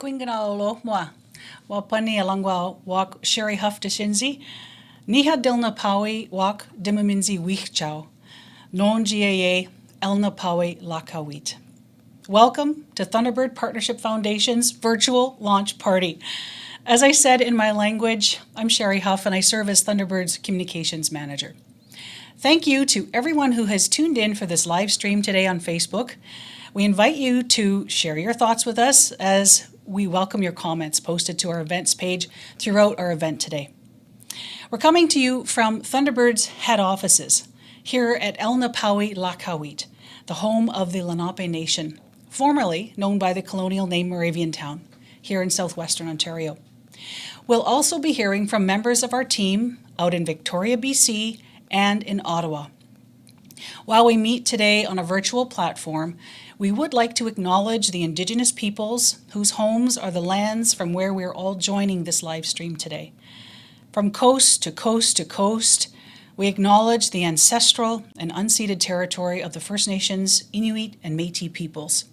Quinganalo Mwa, Wapani Alangwa Walk Sherry Huff de Shinzi, Niha Dilna Pawi Walk Dimaminzi Wichchow, Non GAA Elna Pawi Lakawit. Welcome to Thunderbird Partnership Foundation's virtual launch party. As I said in my language, I'm Sherry Huff and I serve as Thunderbird's communications manager. Thank you to everyone who has tuned in for this live stream today on Facebook. We invite you to share your thoughts with us as we welcome your comments posted to our events page throughout our event today. We're coming to you from Thunderbird's head offices here at Elna Pawi Lakawit, the home of the Lenape Nation, formerly known by the colonial name Moravian Town, here in southwestern Ontario. We'll also be hearing from members of our team out in Victoria, BC, and in Ottawa. While we meet today on a virtual platform, we would like to acknowledge the Indigenous peoples whose homes are the lands from where we're all joining this live stream today. From coast to coast to coast, we acknowledge the ancestral and unceded territory of the First Nations, Inuit, and Métis peoples.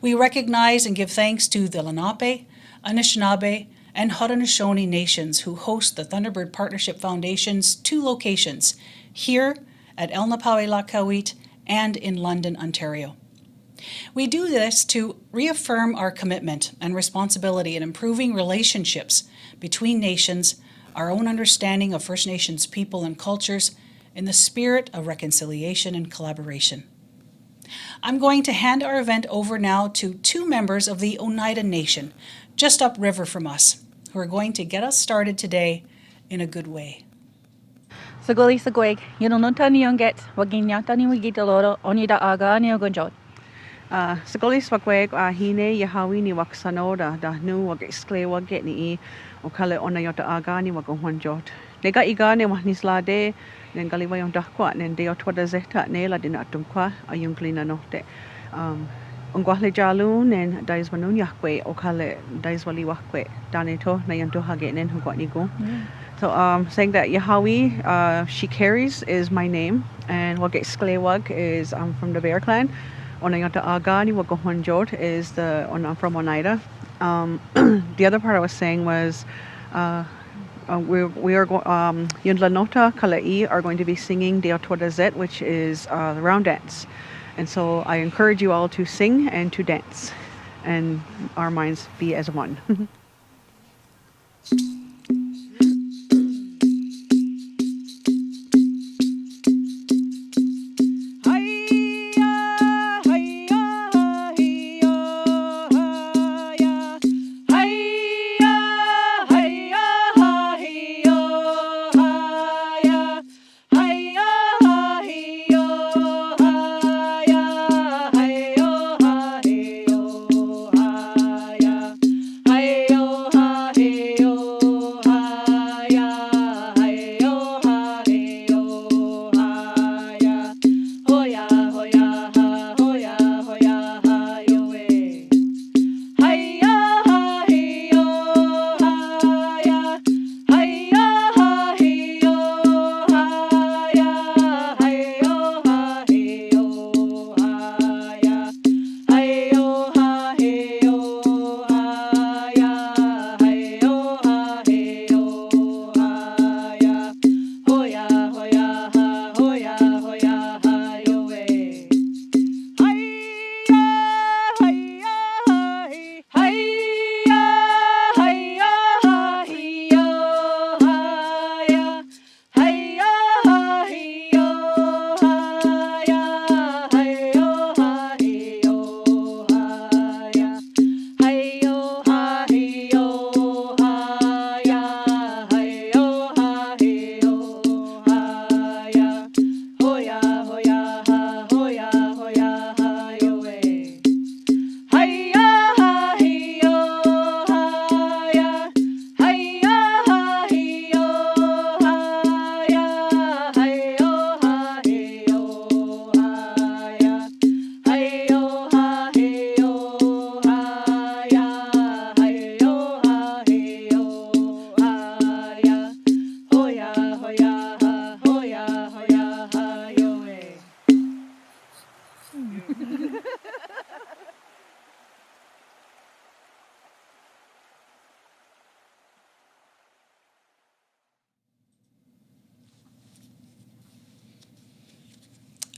We recognize and give thanks to the Lenape, Anishinaabe, and Haudenosaunee nations who host the Thunderbird Partnership Foundation's 2 locations, here at Elna Pawi Lakawit and in London, Ontario. We do this to reaffirm our commitment and responsibility in improving relationships between nations, our own understanding of First Nations people and cultures, in the spirit of reconciliation and collaboration. I'm going to hand our event over now to 2 members of the Oneida Nation, just upriver from us, who are going to get us started today in a good way. Sagoli sagweg, yunonota niyonget, waginyata ni wigitoloro, onida aga niyogonjot. Sagoli swagweg, hine yahawi ni waksanoda, da nu wagiscle waget ni okale onayota aga ni wagonjot. Nega iga ne wahnislade, nengaliwa yung dakwa, nendeotwada zeta nela dinatumkwa, ayunglina note. Ongwahle jalu nen daiswanun yakwe okale daiswali wakwe daneto na yanto hage nen hugwanigo. So saying that Yahawi, she carries is my name, and Wage Sklewag is from the Bear Clan. Onayota Agani Wagohonjot is I'm from Oneida. The other part I was saying was we are Yundlanota Kalai are going to be singing Deotoda Zet, which is the round dance. And so I encourage you all to sing and to dance, and our minds be as one. Hey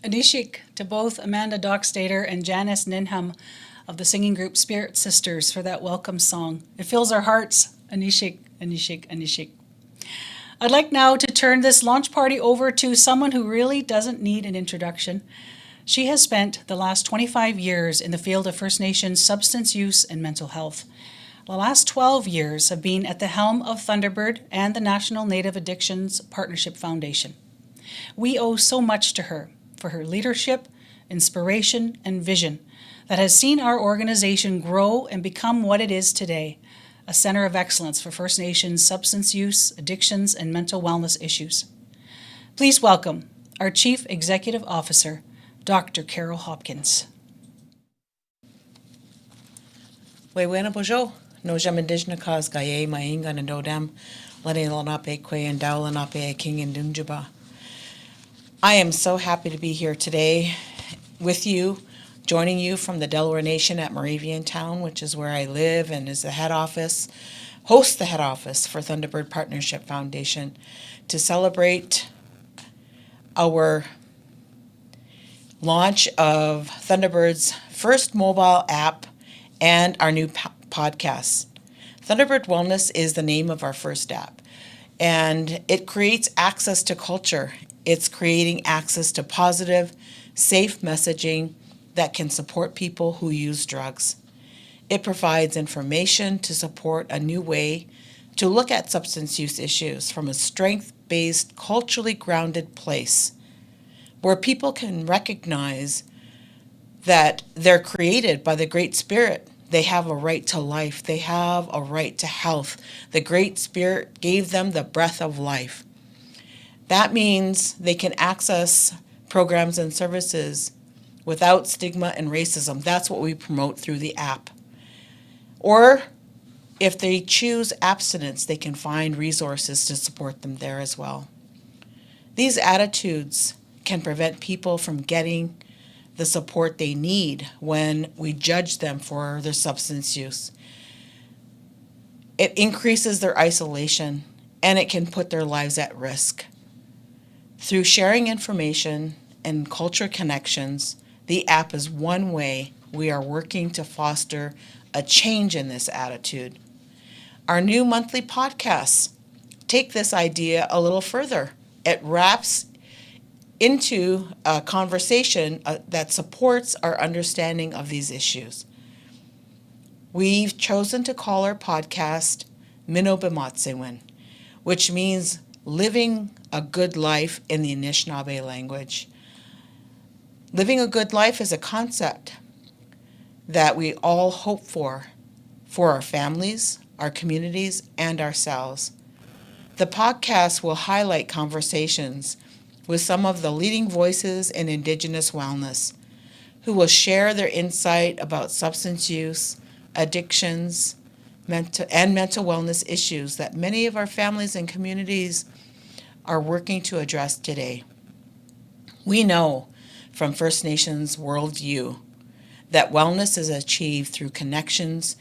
Anishik to both Amanda Doxtator and Janice Ninham of the singing group Spirit Sisters for that welcome song. It fills our hearts. Anishik, Anishik, Anishik. I'd like now to turn this launch party over to someone who really doesn't need an introduction. She has spent the last 25 years in the field of First Nations substance use and mental health. The last 12 years have been at the helm of Thunderbird and the National Native Addictions Partnership Foundation. We owe so much to her for her leadership, inspiration, and vision that has seen our organization grow and become what it is today, a center of excellence for First Nations substance use, addictions, and mental wellness issues. Please welcome our Chief Executive Officer, Dr. Carol Hopkins. Wewena bojo, no jam indigenous cause gaye mainga and dodam, letting lanape que and dowlanape a king in Dunjuba. I am so happy to be here today with you, joining you from the Delaware Nation at Moravian Town, which is where I live and is the head office, hosts the head office for Thunderbird Partnership Foundation, to celebrate our launch of Thunderbird's first mobile app and our new podcast. Thunderbird Wellness is the name of our first app, and it creates access to culture. It's creating access to positive, safe messaging that can support people who use drugs. It provides information to support a new way to look at substance use issues from a strength-based, culturally grounded place where people can recognize that they're created by the Great Spirit. They have a right to life. They have a right to health. The Great Spirit gave them the breath of life. That means they can access programs and services without stigma and racism. That's what we promote through the app. Or if they choose abstinence, they can find resources to support them there as well. These attitudes can prevent people from getting the support they need when we judge them for their substance use. It increases their isolation, and it can put their lives at risk. Through sharing information and culture connections, the app is one way we are working to foster a change in this attitude. Our new monthly podcasts take this idea a little further. It wraps into a conversation that supports our understanding of these issues. We've chosen to call our podcast Mino Bimaadiziwin, which means living a good life in the Anishinaabe language. Living a good life is a concept that we all hope for our families, our communities, and ourselves. The podcast will highlight conversations with some of the leading voices in Indigenous wellness, who will share their insight about substance use, addictions, mental wellness issues that many of our families and communities are working to address today. We know from First Nations worldview that wellness is achieved through connections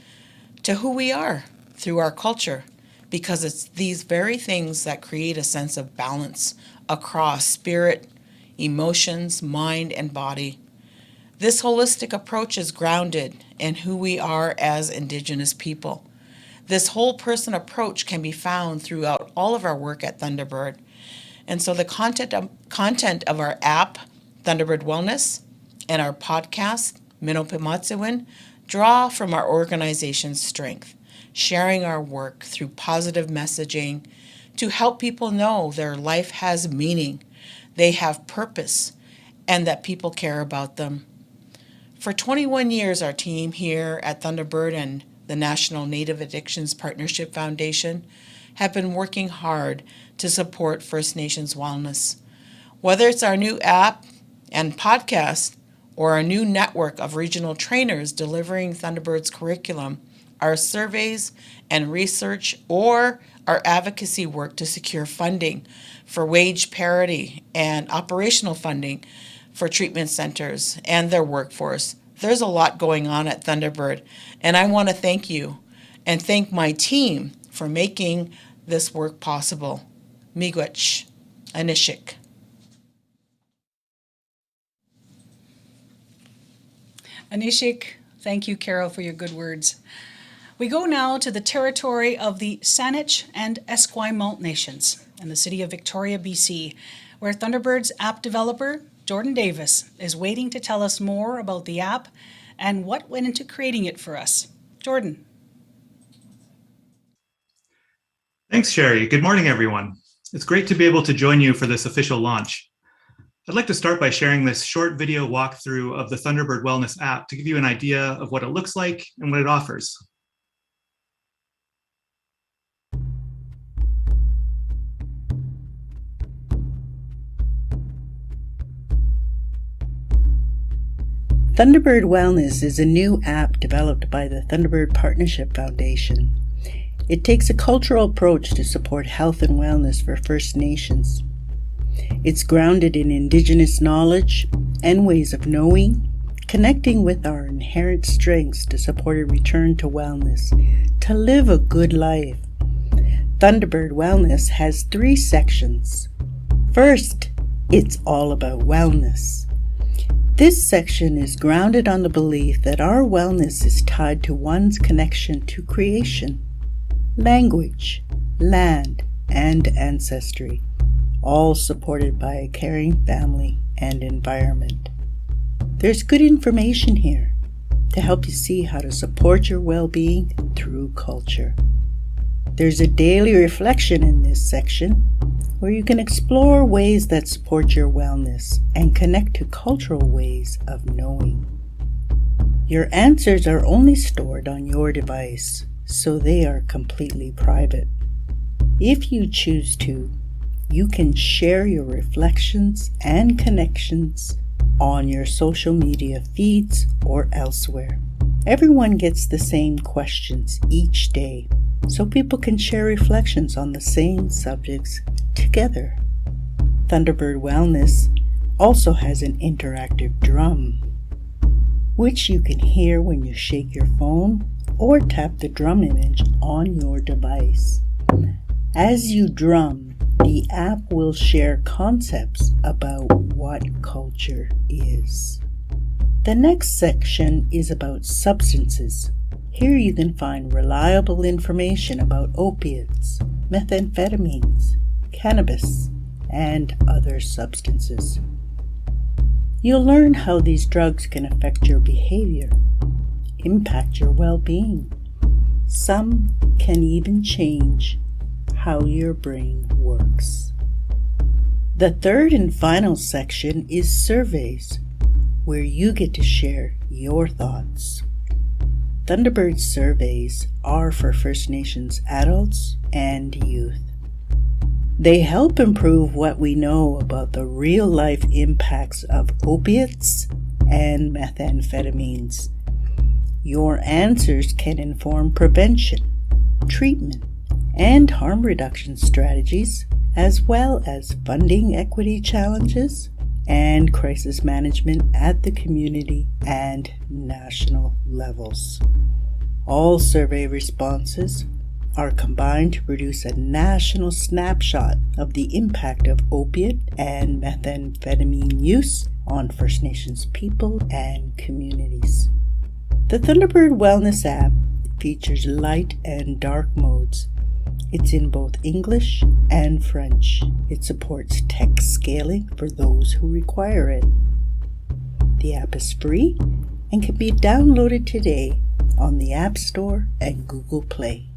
to who we are, through our culture, because it's these very things that create a sense of balance across spirit, emotions, mind, and body. This holistic approach is grounded in who we are as Indigenous people. This whole person approach can be found throughout all of our work at Thunderbird. And so the content of our app, Thunderbird Wellness, and our podcast, Mino Bimaadiziwin, draw from our organization's strength, sharing our work through positive messaging to help people know their life has meaning, they have purpose, and that people care about them. For 21 years, our team here at Thunderbird and the National Native Addictions Partnership Foundation have been working hard to support First Nations wellness. Whether it's our new app and podcast or our new network of regional trainers delivering Thunderbird's curriculum, our surveys and research, or our advocacy work to secure funding for wage parity and operational funding for treatment centers and their workforce. There's a lot going on at Thunderbird, and I want to thank you and thank my team for making this work possible. Miigwech, Anishik. Anishik, thank you, Carol, for your good words. We go now to the territory of the Saanich and Esquimalt Nations in the city of Victoria, BC, where Thunderbird's app developer, Jordan Davis, is waiting to tell us more about the app and what went into creating it for us. Jordan. Thanks, Sherry. Good morning, everyone. It's great to be able to join you for this official launch. I'd like to start by sharing this short video walkthrough of the Thunderbird Wellness app to give you an idea of what it looks like and what it offers. Thunderbird Wellness is a new app developed by the Thunderbird Partnership Foundation. It takes a cultural approach to support health and wellness for First Nations. It's grounded in Indigenous knowledge and ways of knowing, connecting with our inherent strengths to support a return to wellness, to live a good life. Thunderbird Wellness has 3 sections. First, it's all about wellness. This section is grounded on the belief that our wellness is tied to one's connection to creation, language, land, and ancestry, all supported by a caring family and environment. There's good information here to help you see how to support your well-being through culture. There's a daily reflection in this section where you can explore ways that support your wellness and connect to cultural ways of knowing. Your answers are only stored on your device, so they are completely private. If you choose to, you can share your reflections and connections on your social media feeds or elsewhere. Everyone gets the same questions each day, so people can share reflections on the same subjects together. Thunderbird Wellness also has an interactive drum, which you can hear when you shake your phone or tap the drum image on your device. As you drum, the app will share concepts about what culture is. The next section is about substances. Here you can find reliable information about opiates, methamphetamines, cannabis, and other substances. You'll learn how these drugs can affect your behavior, impact your well-being. Some can even change how your brain works. The third and final section is surveys, where you get to share your thoughts. Thunderbird surveys are for First Nations adults and youth. They help improve what we know about the real-life impacts of opiates and methamphetamines. Your answers can inform prevention, treatment, and harm reduction strategies, as well as funding equity challenges and crisis management at the community and national levels. All survey responses are combined to produce a national snapshot of the impact of opiate and methamphetamine use on First Nations people and communities. The Thunderbird Wellness app features light and dark modes. It's in both English and French. It supports text scaling for those who require it. The app is free and can be downloaded today on the App Store and Google Play.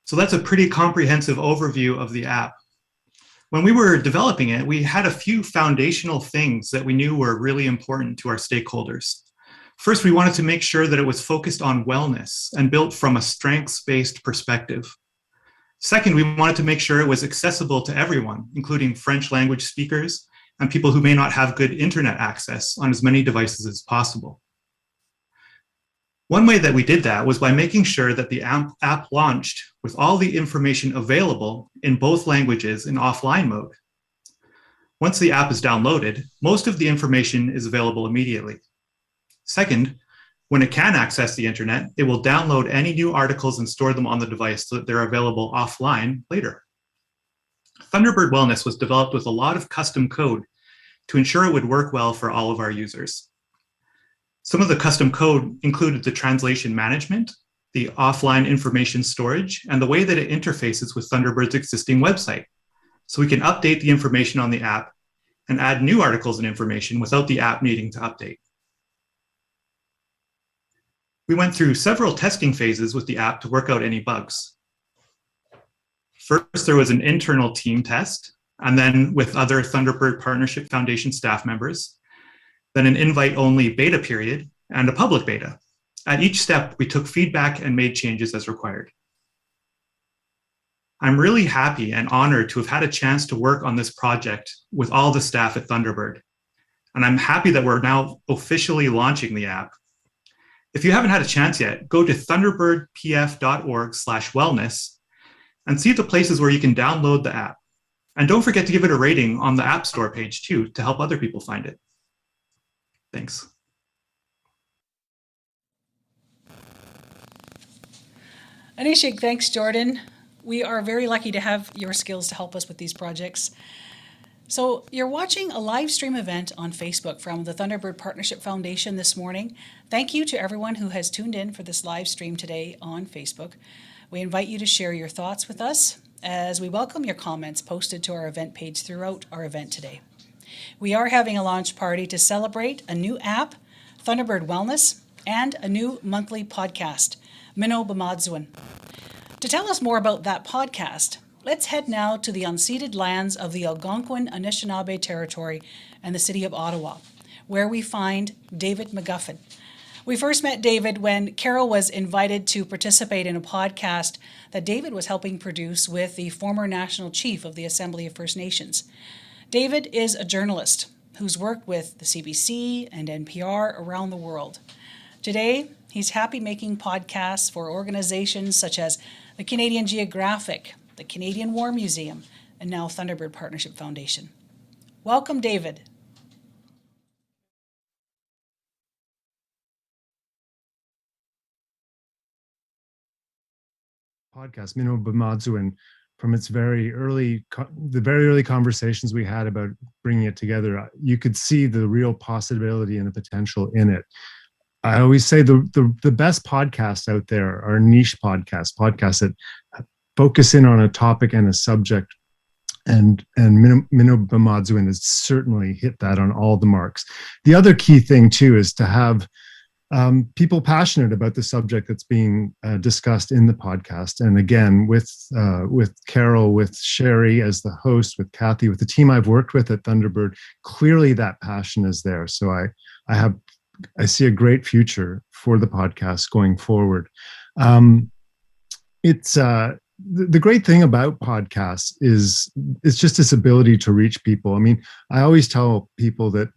So that's a pretty comprehensive overview of the app. When we were developing it, we had a few foundational things that we knew were really important to our stakeholders. First, we wanted to make sure that it was focused on wellness and built from a strengths-based perspective. Second, we wanted to make sure it was accessible to everyone, including French language speakers and people who may not have good internet access on as many devices as possible. One way that we did that was by making sure that the app launched with all the information available in both languages in offline mode. Once the app is downloaded, most of the information is available immediately. Second, when it can access the internet, it will download any new articles and store them on the device so that they're available offline later. Thunderbird Wellness was developed with a lot of custom code to ensure it would work well for all of our users. Some of the custom code included the translation management, the offline information storage, and the way that it interfaces with Thunderbird's existing website. So we can update the information on the app and add new articles and information without the app needing to update. We went through several testing phases with the app to work out any bugs. First, there was an internal team test, and then with other Thunderbird Partnership Foundation staff members, then an invite-only beta period, and a public beta. At each step, we took feedback and made changes as required. I'm really happy and honored to have had a chance to work on this project with all the staff at Thunderbird. And I'm happy that we're now officially launching the app. If you haven't had a chance yet, go to thunderbirdpf.org/wellness and see the places where you can download the app. And don't forget to give it a rating on the App Store page too, to help other people find it. Thanks. Anishik, thanks, Jordan. We are very lucky to have your skills to help us with these projects. So you're watching a live stream event on Facebook from the Thunderbird Partnership Foundation this morning. Thank you to everyone who has tuned in for this live stream today on Facebook. We invite you to share your thoughts with us as we welcome your comments posted to our event page throughout our event today. We are having a launch party to celebrate a new app, Thunderbird Wellness, and a new monthly podcast, Mino Bimaadiziwin. To tell us more about that podcast, let's head now to the unceded lands of the Algonquin Anishinaabe Territory and the city of Ottawa, where we find David McGuffin. We first met David when Carol was invited to participate in a podcast that David was helping produce with the former National Chief of the Assembly of First Nations. David is a journalist who's worked with the CBC and NPR around the world. Today, he's happy making podcasts for organizations such as the Canadian Geographic, the Canadian War Museum, and now Thunderbird Partnership Foundation. Welcome, David. Podcast, Mino Bimaadiziwin, from its very early conversations we had about bringing it together, you could see the real possibility and the potential in it. I always say the best podcasts out there are niche podcasts that focus in on a topic and a subject. And Mino Bimaadiziwin has certainly hit that on all the marks. The other key thing too is to have people passionate about the subject that's being discussed in the podcast. And again, with Carol, with Sherry as the host, with Kathy, with the team I've worked with at Thunderbird, clearly that passion is there. So I see a great future for the podcast going forward. It's the great thing about podcasts is it's just this ability to reach people. I mean, I always tell people that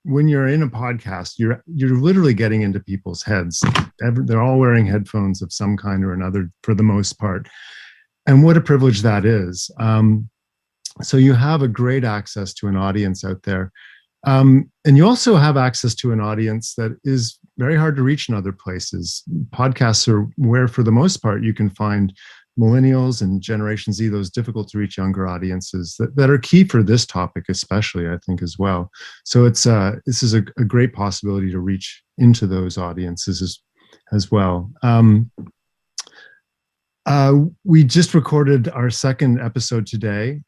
when you're in a podcast, you're literally getting into people's heads. They're all wearing headphones of some kind or another for the most part. And what a privilege that is. So you have a great access to an audience out there. And you also have access to an audience that is very hard to reach in other places. Podcasts are where, for the most part, you can find millennials and Generation Z, those difficult to reach younger audiences that are key for this topic, especially, I think, as well. So this is a great possibility to reach into those audiences as well. We just recorded our second episode today.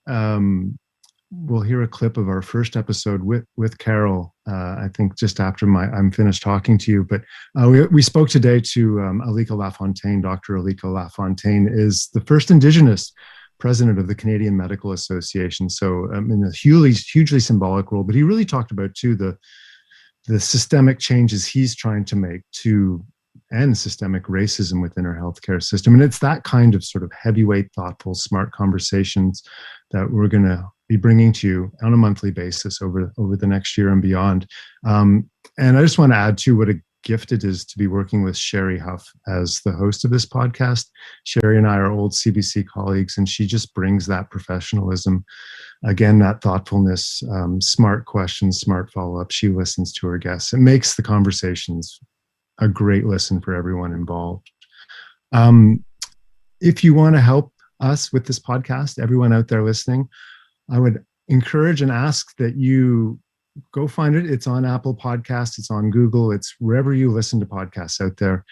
We'll hear a clip of our first episode with Carol, I think just after I'm finished talking to you. But we spoke today to Alika Lafontaine. Dr. Alika Lafontaine is the first Indigenous president of the Canadian Medical Association. So in a hugely symbolic role, but he really talked about too the systemic changes he's trying to make to end systemic racism within our healthcare system. And it's that kind of sort of heavyweight, thoughtful, smart conversations that we're going to be bringing to you on a monthly basis over the next year and beyond. And I just want to add to what a gift it is to be working with Sherry Huff as the host of this podcast. Sherry and I are old CBC colleagues, and she just brings that professionalism, again, that thoughtfulness, smart questions, smart follow-up. She listens to her guests. It makes the conversations a great listen for everyone involved. If you want to help us with this podcast, everyone out there listening, I would encourage and ask that you go find it. It's on Apple Podcasts, it's on Google, it's wherever you listen to podcasts out there.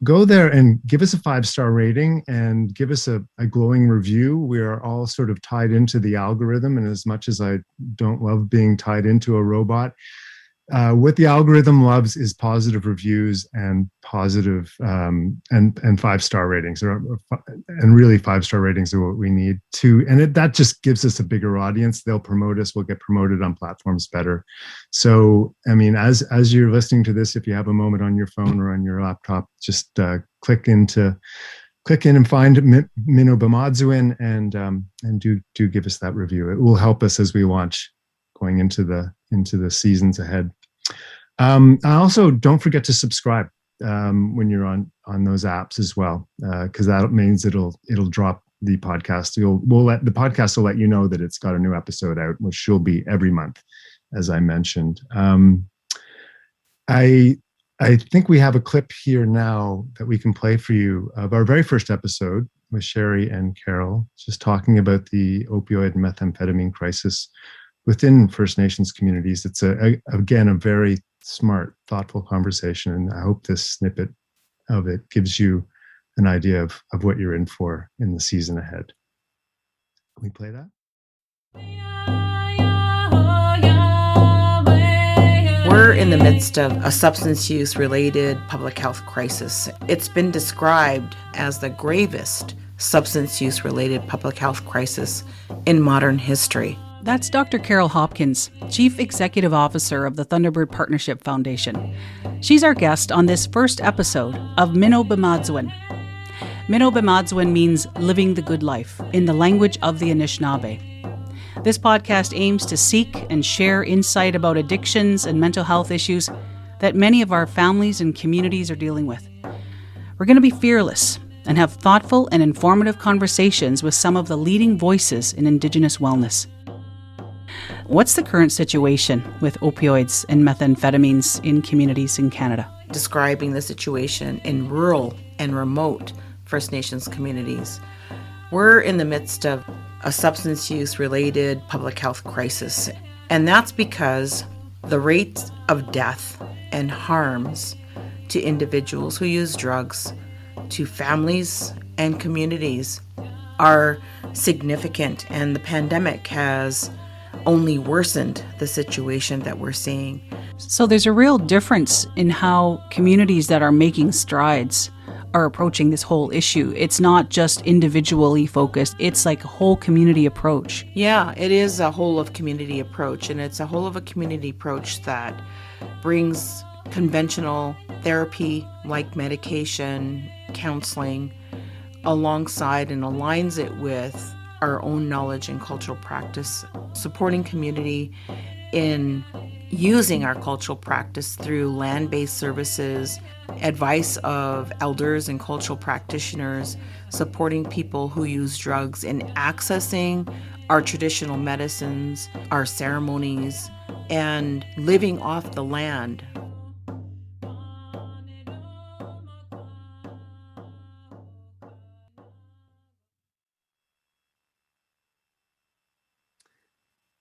Go there and give us a 5-star rating and give us a glowing review. We are all sort of tied into the algorithm, and as much as I don't love being tied into a robot, what the algorithm loves is positive reviews and positive and 5-star ratings, and really 5-star ratings are what we need to, and that just gives us a bigger audience. They'll promote us. We'll get promoted on platforms better. So, I mean, as you're listening to this, if you have a moment on your phone or on your laptop, just click in and find Mino Bimaadiziwin and do give us that review. It will help us as we launch going into the seasons ahead. Also, don't forget to subscribe when you're on those apps as well, because that means it'll drop the podcast. The podcast will let you know that it's got a new episode out, which will be every month, as I mentioned. I think we have a clip here now that we can play for you of our very first episode with Sherry and Carol, just talking about the opioid and methamphetamine crisis within First Nations communities. It's again a very smart, thoughtful conversation, and I hope this snippet of it gives you an idea of what you're in for in the season ahead. Can we play that? We're in the midst of a substance use related public health crisis. It's been described as the gravest substance use related public health crisis in modern history. That's Dr. Carol Hopkins, Chief Executive Officer of the Thunderbird Partnership Foundation. She's our guest on this first episode of Mino Bimaadiziwin. Mino Bimaadiziwin means living the good life in the language of the Anishinaabe. This podcast aims to seek and share insight about addictions and mental health issues that many of our families and communities are dealing with. We're going to be fearless and have thoughtful and informative conversations with some of the leading voices in Indigenous wellness. What's the current situation with opioids and methamphetamines in communities in Canada? Describing the situation in rural and remote First Nations communities. We're in the midst of a substance use related public health crisis, and that's because the rate of death and harms to individuals who use drugs, to families and communities, are significant, and the pandemic has only worsened the situation that we're seeing. So there's a real difference in how communities that are making strides are approaching this whole issue. It's not just individually focused, it's like a whole community approach. Yeah, it is a whole of community approach, and it's a whole of a community approach that brings conventional therapy like medication, counseling, alongside and aligns it with our own knowledge and cultural practice, supporting community in using our cultural practice through land-based services, advice of elders and cultural practitioners, supporting people who use drugs in accessing our traditional medicines, our ceremonies, and living off the land.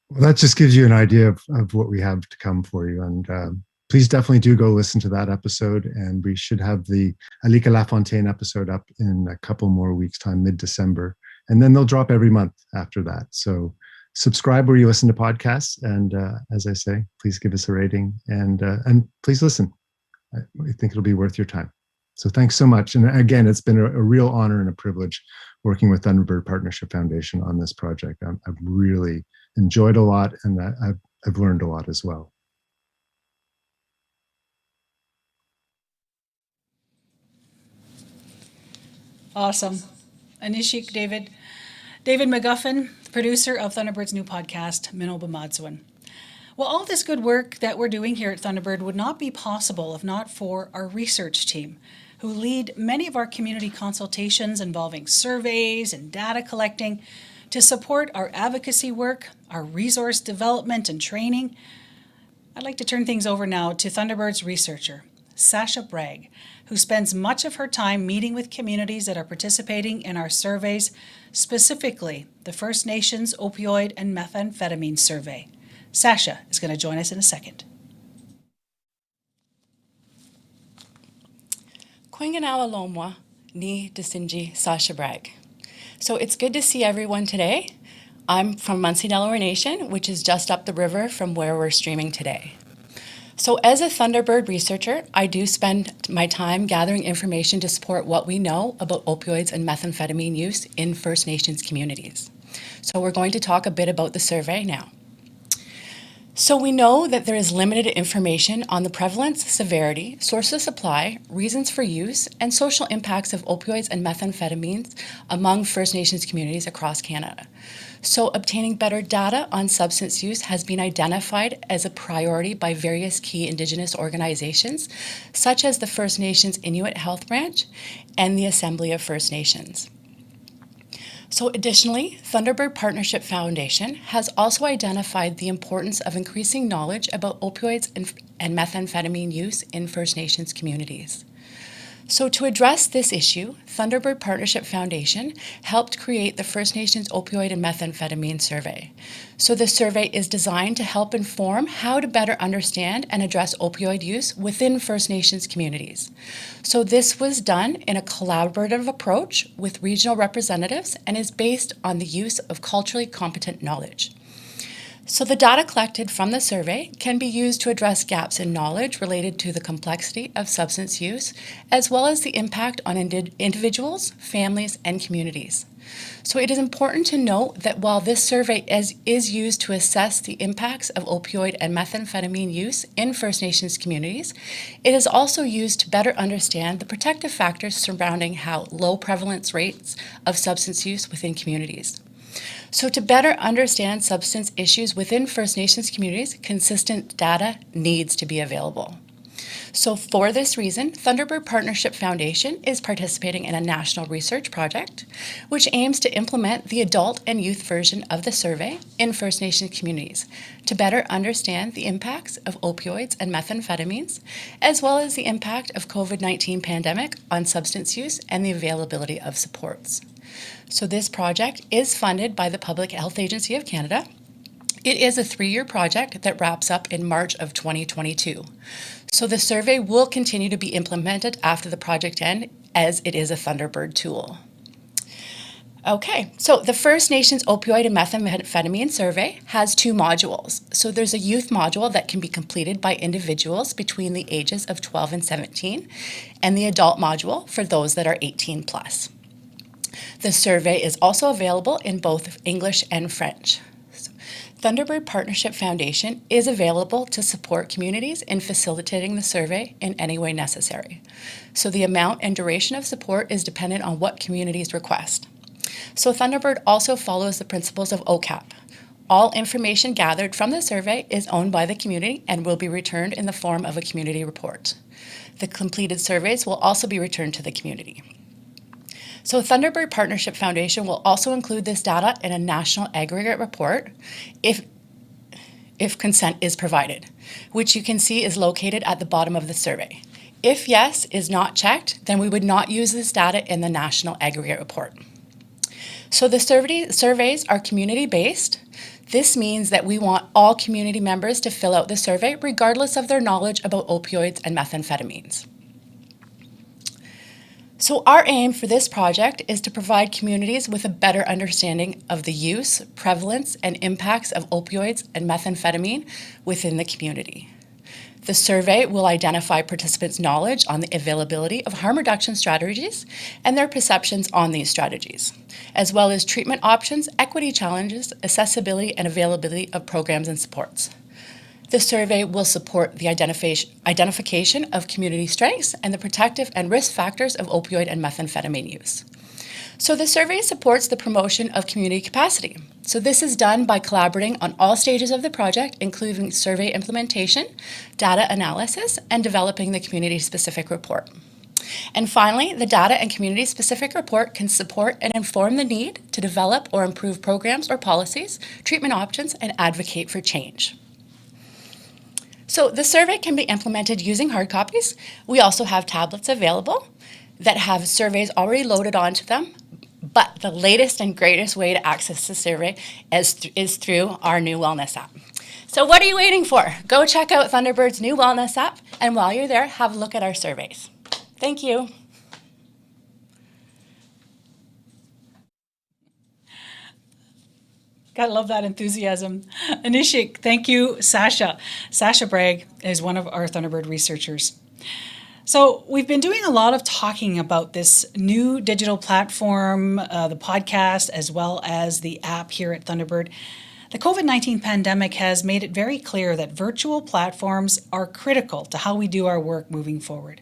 Well, that just gives you an idea of what we have to come for you. And please definitely do go listen to that episode. And we should have the Alika Lafontaine episode up in a couple more weeks' time, mid-December. And then they'll drop every month after that. So subscribe where you listen to podcasts. And as I say, please give us a rating and please listen. I think it'll be worth your time. So thanks so much. And again, it's been a real honor and a privilege working with Thunderbird Partnership Foundation on this project. I've really enjoyed a lot, and I've learned a lot as well. Awesome. Anishik, David. David McGuffin, producer of Thunderbird's new podcast, Mino Bimaadiziwin. Well, all this good work that we're doing here at Thunderbird would not be possible if not for our research team, who lead many of our community consultations involving surveys and data collecting to support our advocacy work, our resource development and training. I'd like to turn things over now to Thunderbird's researcher, Sacha Bragg, who spends much of her time meeting with communities that are participating in our surveys, specifically the First Nations Opioid and Methamphetamine Survey. Sacha is going to join us in a second. Kwinganawa Lomwa, ni Disinji Sacha Bragg. So it's good to see everyone today. I'm from Munsee Delaware Nation, which is just up the river from where we're streaming today. So as a Thunderbird researcher, I do spend my time gathering information to support what we know about opioids and methamphetamine use in First Nations communities. So we're going to talk a bit about the survey now. So we know that there is limited information on the prevalence, severity, source of supply, reasons for use, and social impacts of opioids and methamphetamines among First Nations communities across Canada. So obtaining better data on substance use has been identified as a priority by various key Indigenous organizations, such as the First Nations Inuit Health Branch and the Assembly of First Nations. So additionally, Thunderbird Partnership Foundation has also identified the importance of increasing knowledge about opioids and methamphetamine use in First Nations communities. So to address this issue, Thunderbird Partnership Foundation helped create the First Nations Opioid and Methamphetamine Survey. So the survey is designed to help inform how to better understand and address opioid use within First Nations communities. So this was done in a collaborative approach with regional representatives and is based on the use of culturally competent knowledge. So the data collected from the survey can be used to address gaps in knowledge related to the complexity of substance use, as well as the impact on individuals, families, and communities. So it is important to note that while this survey is used to assess the impacts of opioid and methamphetamine use in First Nations communities, it is also used to better understand the protective factors surrounding how low prevalence rates of substance use within communities. So to better understand substance issues within First Nations communities, consistent data needs to be available. So for this reason, Thunderbird Partnership Foundation is participating in a national research project, which aims to implement the adult and youth version of the survey in First Nations communities to better understand the impacts of opioids and methamphetamines, as well as the impact of COVID-19 pandemic on substance use and the availability of supports. So this project is funded by the Public Health Agency of Canada. It is a 3-year project that wraps up in March of 2022. So the survey will continue to be implemented after the project ends, as it is a Thunderbird tool. Okay, so the First Nations Opioid and Methamphetamine Survey has 2 modules. So there's a youth module that can be completed by individuals between the ages of 12 and 17, and the adult module for those that are 18 plus. The survey is also available in both English and French. Thunderbird Partnership Foundation is available to support communities in facilitating the survey in any way necessary. So the amount and duration of support is dependent on what communities request. So Thunderbird also follows the principles of OCAP. All information gathered from the survey is owned by the community and will be returned in the form of a community report. The completed surveys will also be returned to the community. So Thunderbird Partnership Foundation will also include this data in a national aggregate report if consent is provided, which you can see is located at the bottom of the survey. If yes is not checked, then we would not use this data in the national aggregate report. So the surveys are community-based. This means that we want all community members to fill out the survey regardless of their knowledge about opioids and methamphetamines. So our aim for this project is to provide communities with a better understanding of the use, prevalence, and impacts of opioids and methamphetamine within the community. The survey will identify participants' knowledge on the availability of harm reduction strategies and their perceptions on these strategies, as well as treatment options, equity challenges, accessibility, and availability of programs and supports. The survey will support the identification of community strengths and the protective and risk factors of opioid and methamphetamine use. So the survey supports the promotion of community capacity. So this is done by collaborating on all stages of the project, including survey implementation, data analysis, and developing the community-specific report. And finally, the data and community-specific report can support and inform the need to develop or improve programs or policies, treatment options, and advocate for change. So the survey can be implemented using hard copies. We also have tablets available that have surveys already loaded onto them, but the latest and greatest way to access the survey is through our new wellness app. So what are you waiting for? Go check out Thunderbird's new wellness app, and while you're there, have a look at our surveys. Thank you. Gotta love that enthusiasm. Anishik, thank you, Sacha. Sacha Bragg is one of our Thunderbird researchers. So we've been doing a lot of talking about this new digital platform, the podcast, as well as the app here at Thunderbird. The COVID-19 pandemic has made it very clear that virtual platforms are critical to how we do our work moving forward.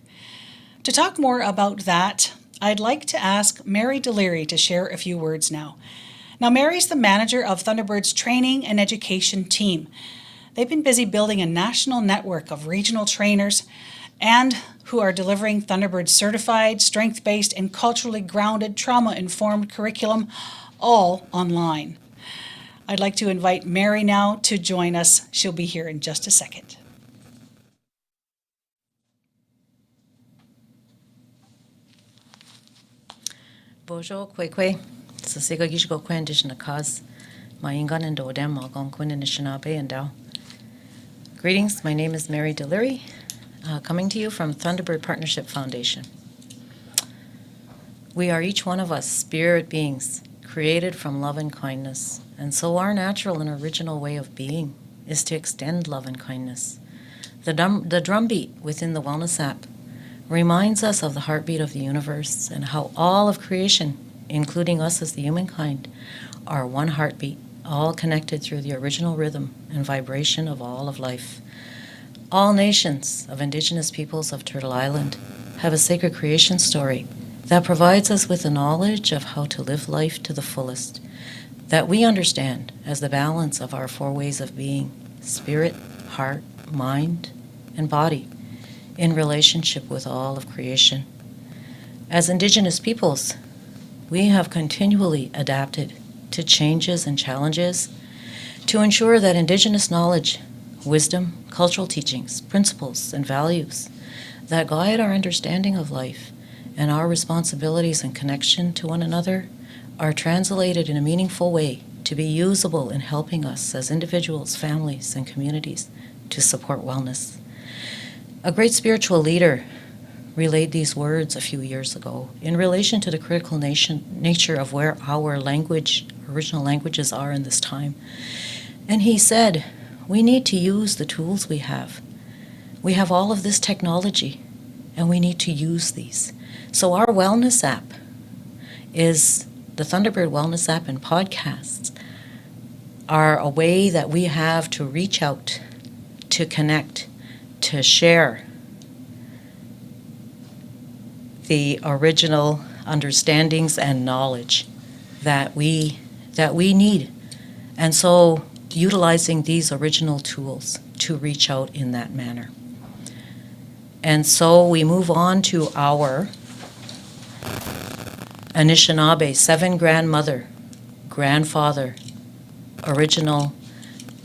To talk more about that, I'd like to ask Mary Deleary to share a few words now. Now, Mary's the manager of Thunderbird's training and education team. They've been busy building a national network of regional trainers and who are delivering Thunderbird certified, strength-based, and culturally grounded, trauma-informed curriculum, all online. I'd like to invite Mary now to join us. She'll be here in just a second. Bonjour, Kwekwe. Sasiga Gishko Kwen Dishnakaz. Maingan and Dodem, Algon Quinn and Nishinabe and Dow. Greetings, my name is Mary Deleary, coming to you from Thunderbird Partnership Foundation. We are each one of us spirit beings, created from love and kindness, and so our natural and original way of being is to extend love and kindness. The drumbeat within the Wellness app reminds us of the heartbeat of the universe and how all of creation, including us as the humankind, are one heartbeat, all connected through the original rhythm and vibration of all of life. All nations of Indigenous peoples of Turtle Island have a sacred creation story that provides us with the knowledge of how to live life to the fullest, that we understand as the balance of our four ways of being: spirit, heart, mind, and body, in relationship with all of creation. As Indigenous peoples, we have continually adapted to changes and challenges to ensure that Indigenous knowledge, wisdom, cultural teachings, principles, and values that guide our understanding of life and our responsibilities and connection to one another are translated in a meaningful way to be usable in helping us as individuals, families, and communities to support wellness. A great spiritual leader relayed these words a few years ago in relation to the critical nature of where our original languages are in this time. And he said, we need to use the tools we have. We have all of this technology, and we need to use these. So our wellness app is the Thunderbird Wellness app, and podcasts are a way that we have to reach out, to connect, to share the original understandings and knowledge that we need. And so utilizing these original tools to reach out in that manner. And so we move on to our Anishinaabe, 7 grandmother, grandfather, original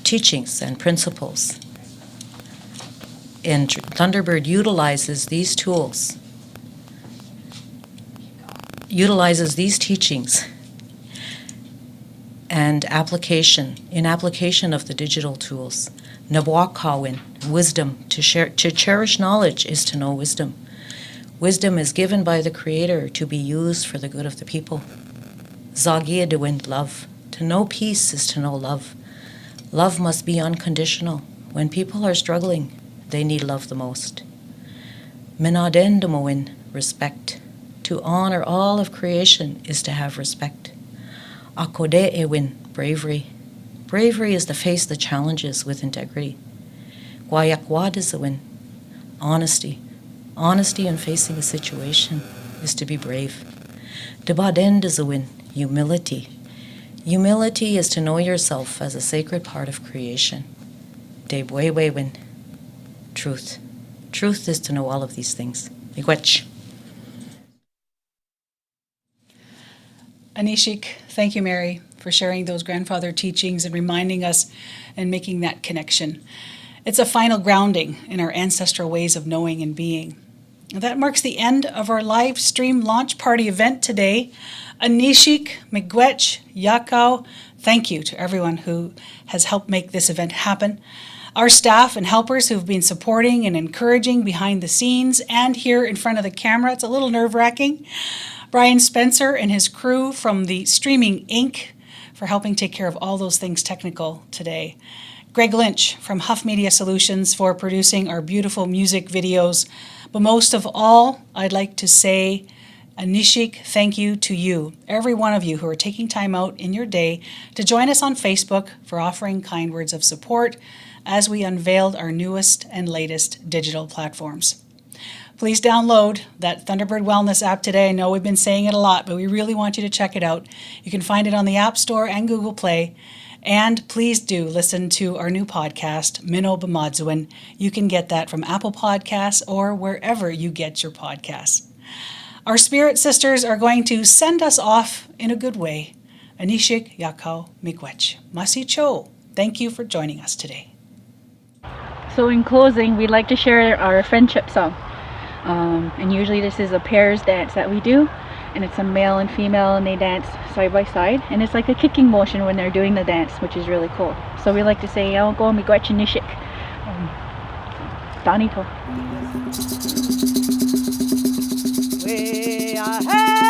teachings and principles. And Thunderbird utilizes these tools, utilizes these teachings and application of the digital tools. Nabwakawin, wisdom, to cherish knowledge is to know wisdom. Wisdom is given by the Creator to be used for the good of the people. Zagiadewin, love. To know peace is to know love. Love must be unconditional. When people are struggling, they need love the most. Minadendamowin, respect. To honor all of creation is to have respect. Akodeewin, bravery. Bravery is to face the challenges with integrity. Guayakwadizawin, honesty. Honesty in facing a situation is to be brave. Bimaadiziwin, humility. Humility is to know yourself as a sacred part of creation. Debwewewin, truth. Truth is to know all of these things. Miigwech. Anishik, thank you, Mary, for sharing those grandfather teachings and reminding us and making that connection. It's a final grounding in our ancestral ways of knowing and being. That marks the end of our live stream launch party event today. Anishik, Miigwech, Yakao, thank you to everyone who has helped make this event happen. Our staff and helpers who've been supporting and encouraging behind the scenes and here in front of the camera. It's a little nerve-wracking. Brian Spencer and his crew from the Streaming Inc. for helping take care of all those things technical today. Greg Lynch from Huff Media Solutions for producing our beautiful music videos. But most of all, I'd like to say, Anishik, thank you to you, every one of you who are taking time out in your day to join us on Facebook for offering kind words of support as we unveiled our newest and latest digital platforms. Please download that Thunderbird Wellness app today. I know we've been saying it a lot, but we really want you to check it out. You can find it on the App Store and Google Play. And please do listen to our new podcast, Mino Bimaadiziwin. You can get that from Apple Podcasts or wherever you get your podcasts. Our spirit sisters are going to send us off in a good way. Anishik, Yakao, Miigwech. Masi Cho. Thank you for joining us today. So in closing, we'd like to share our friendship song. And usually this is a pairs dance that we do, and it's a male and female and they dance side by side, and it's like a kicking motion when they're doing the dance, which is really cool. So we like to say "I'll go Miigwech Nishik." Danito. We are